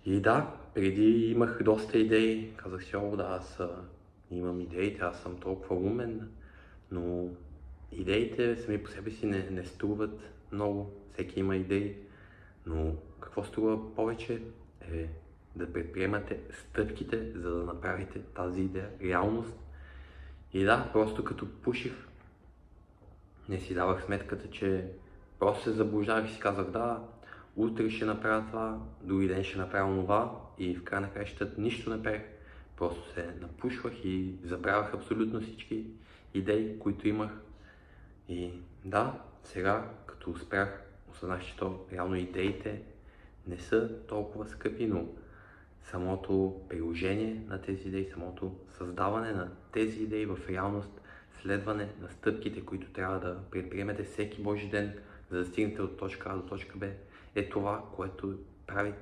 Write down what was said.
И да, преди имах доста идеи. Казах си, о, да, имам идеите, аз съм толкова умен, но идеите сами по себе си не струват много. Всеки има идеи, но какво струва повече е да предприемате стъпките, за да направите тази идея реалност. И да, просто като пуших, не си давах сметката, че просто се заблуждавах и си казах, да, утре ще направя това, други ден ще направя това и в края на краищата нищо не правих. Просто се напушвах и забравях абсолютно всички идеи, които имах. И да, сега, като спрях, осъзнах, че то реално идеите не са толкова скъпи, но самото приложение на тези идеи, самото създаване на тези идеи в реалност, следване на стъпките, които трябва да предприемете всеки божи ден, за да стигнете от точка А до точка Б, е това, което прави